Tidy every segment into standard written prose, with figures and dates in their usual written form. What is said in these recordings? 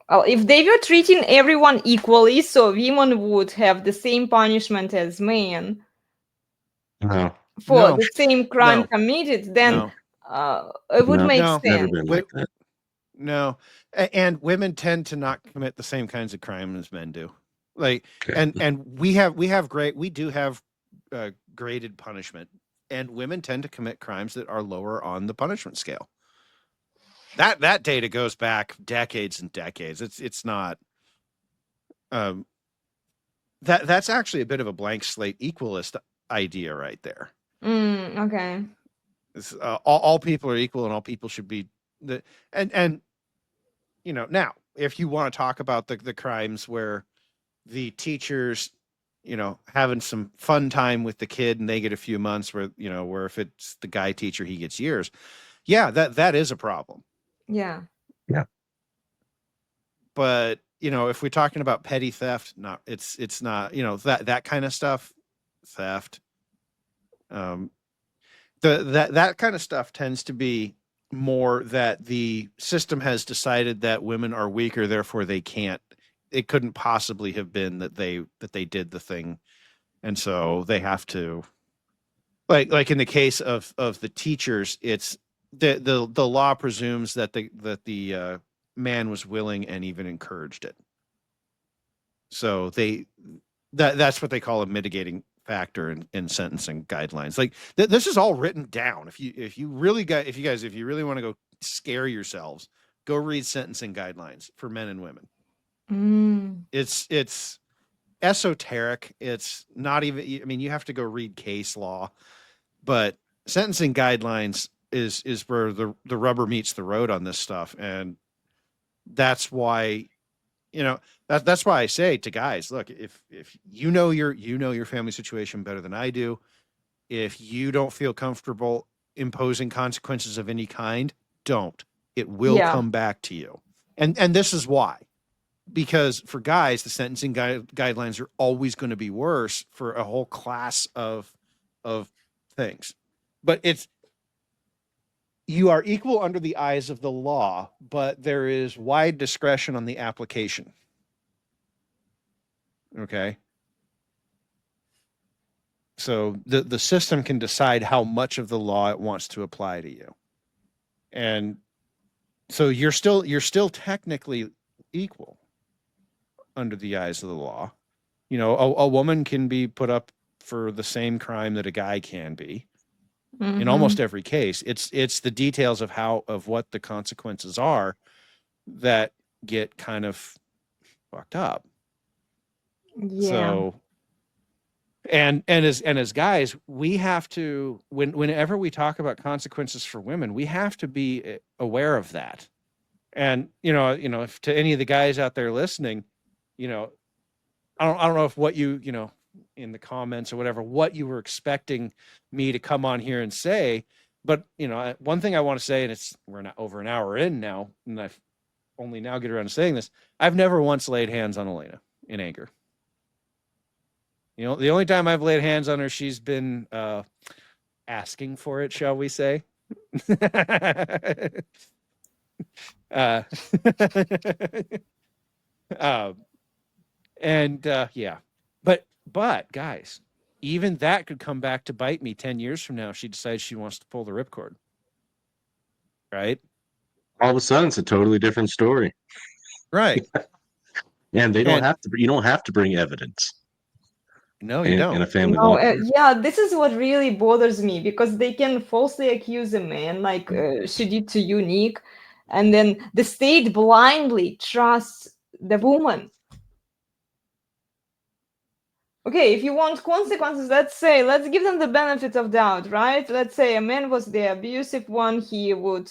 Well, if they were treating everyone equally, so women would have the same punishment as men No, for No, the same crime no, committed, then no, it would no, make no, it's never sense. been like that. no. And women tend to not commit the same kinds of crime as men do. Like, Okay. and we do have graded punishment, and women tend to commit crimes that are lower on the punishment scale. That data goes back decades and decades. It's not um that's actually a bit of a blank slate equalist idea right there. Okay. It's, all people are equal and all people should be the and now if you want to talk about the crimes where the teachers having some fun time with the kid and they get a few months where if it's the guy teacher he gets years, yeah, that is a problem. Yeah. Yeah. But if we're talking about petty theft, not it's not that kind of stuff, theft, um that kind of stuff tends to be more that the system has decided that women are weaker, therefore it couldn't possibly have been that they did the thing, and so they have to, like in the case of the teachers, it's the law presumes that the man was willing and even encouraged it. So that's what they call a mitigating factor in sentencing guidelines. Like this is all written down. If you really want to go scare yourselves, go read sentencing guidelines for men and women. It's esoteric. It's not even. I mean, you have to go read case law, but sentencing guidelines is where the rubber meets the road on this stuff, and that's why. That's why I say to guys, look, if your family situation better than I do, if you don't feel comfortable imposing consequences of any kind, don't. It will Yeah. come back to you. And this is why. Because for guys, the sentencing guidelines are always going to be worse for a whole class of things. But you are equal under the eyes of the law, but there is wide discretion on the application. Okay. So the system can decide how much of the law it wants to apply to you. And so you're still technically equal under the eyes of the law. A woman can be put up for the same crime that a guy can be. In almost every case, it's the details of what the consequences are that get kind of fucked up. Yeah. So, and as guys, we have to whenever we talk about consequences for women, we have to be aware of that. And if to any of the guys out there listening, I don't know if what you in the comments or whatever, what you were expecting me to come on here and say. But, one thing I want to say, and we're not over an hour in now, and I've only now get around to saying this. I've never once laid hands on Elena in anger. The only time I've laid hands on her, she's been asking for it, shall we say. Yeah. But guys, even that could come back to bite me 10 years from now if she decides she wants to pull the ripcord. Right? All of a sudden, it's a totally different story. Right. And you don't have to bring evidence. No, you don't. In a family No, law court. yeah, this is what really bothers me because they can falsely accuse a man like she did to you, Nick, and then the state blindly trusts the woman. Okay, if you want consequences, let's give them the benefit of doubt, right? Let's say a man was the abusive one, he would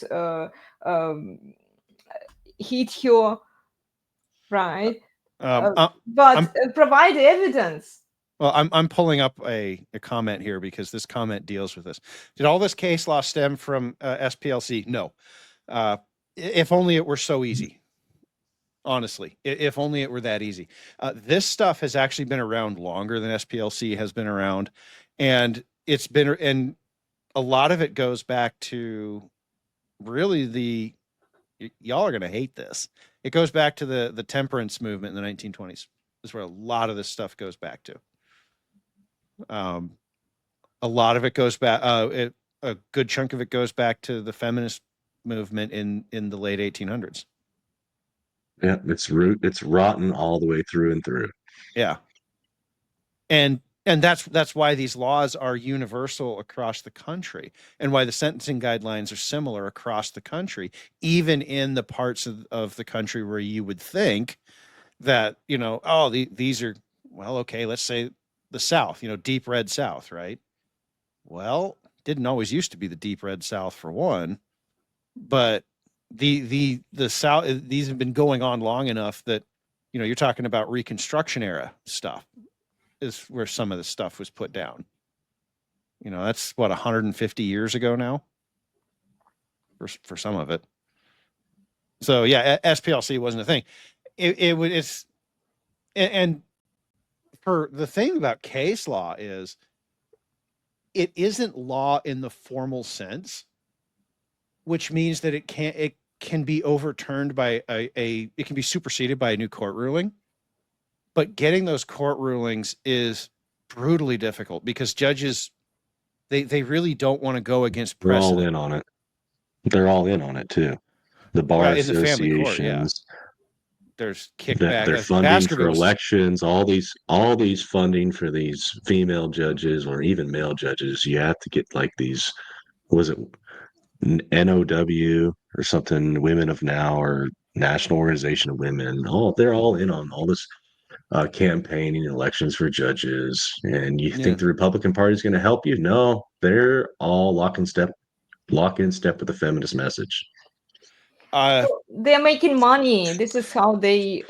hit her, right? But provide evidence. Well, I'm pulling up a comment here because this comment deals with this. Did all this case law stem from SPLC? No. If only it were so easy. Honestly, if only it were that easy. This stuff has actually been around longer than SPLC has been around, and a lot of it goes back to really y'all are going to hate this. It goes back to the temperance movement in the 1920s. That's where a lot of this stuff goes back to. A lot of it goes back. A good chunk of it goes back to the feminist movement in the late 1800s. Yeah, it's rotten all the way through and through. Yeah. And that's why these laws are universal across the country, and why the sentencing guidelines are similar across the country, even in the parts of the country where you would think that, these are, well, okay, let's say the South, deep red South, right? Well, didn't always used to be the deep red South, for one, but the South, these have been going on long enough that, you're talking about Reconstruction era stuff is where some of the stuff was put down. That's what, 150 years ago now for some of it. So yeah, SPLC wasn't a thing. And for the thing about case law is it isn't law in the formal sense, which means that it can be overturned by it can be superseded by a new court ruling. But getting those court rulings is brutally difficult because judges, they really don't want to go against precedent. They're all in on it. They're all in on it too. The bar in the family court, associations. There's kickback. They're funding for elections. All these funding for these female judges or even male judges. You have to get like these. Was it NOW or something? Women of Now or National Organization of Women. They're all in on all this. Campaigning elections for judges, and you think the Republican Party is going to help you? No, they're all lock in step with the feminist message. They're making money. This is how they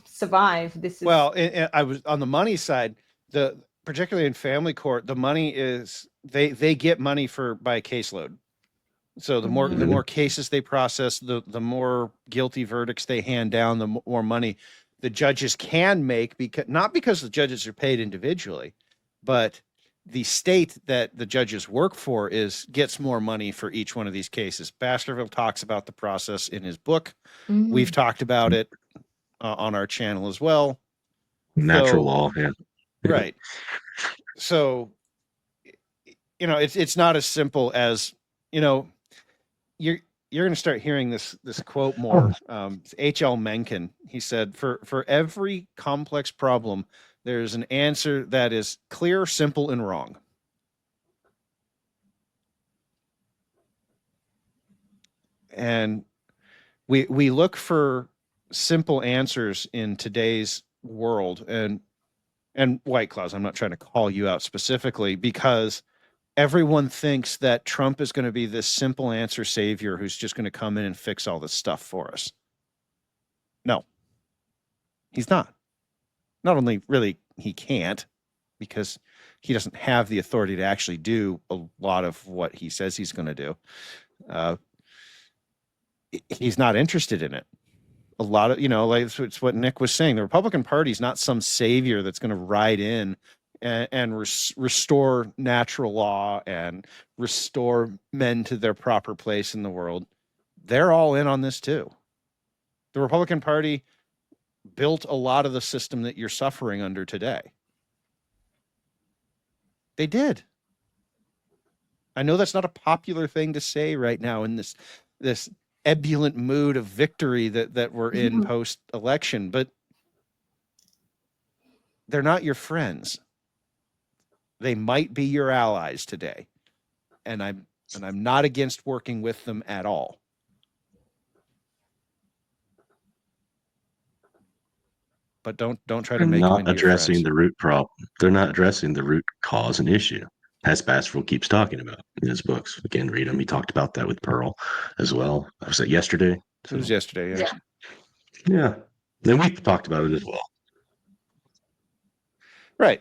survive. And I was on the money side. Particularly in family court, the money is they get money by caseload. So the more cases they process, the more guilty verdicts they hand down, the more money the judges can make, not because the judges are paid individually, but the state that the judges work for gets more money for each one of these cases. Baskerville talks about the process in his book. Mm-hmm. We've talked about it on our channel as well. Natural law, yeah. Right. So, it's not as simple as, you're going to start hearing this quote more. H.L. Mencken, he said, for every complex problem, there's an answer that is clear, simple, and wrong. And we look for simple answers in today's world. And White Claws, I'm not trying to call you out specifically, because everyone thinks that Trump is going to be this simple answer savior who's just going to come in and fix all this stuff for us. No, he's not. Not only really he can't, because he doesn't have the authority to actually do a lot of what he says he's going to do. He's not interested in it. A lot of, it's what Nick was saying. The Republican Party is not some savior that's going to ride in and restore natural law and restore men to their proper place in the world. They're all in on this too. The Republican Party built a lot of the system that you're suffering under today. They did. I know that's not a popular thing to say right now in this ebullient mood of victory that we're in post-election, but they're not your friends. They might be your allies today, and I'm not against working with them at all. But don't try to make them into your friends. The root problem. They're not addressing the root cause and issue, as Baskerville keeps talking about in his books. Again, read them. He talked about that with Pearl as well. Was that yesterday? It was yesterday. Yeah. Yeah. Then we talked about it as well.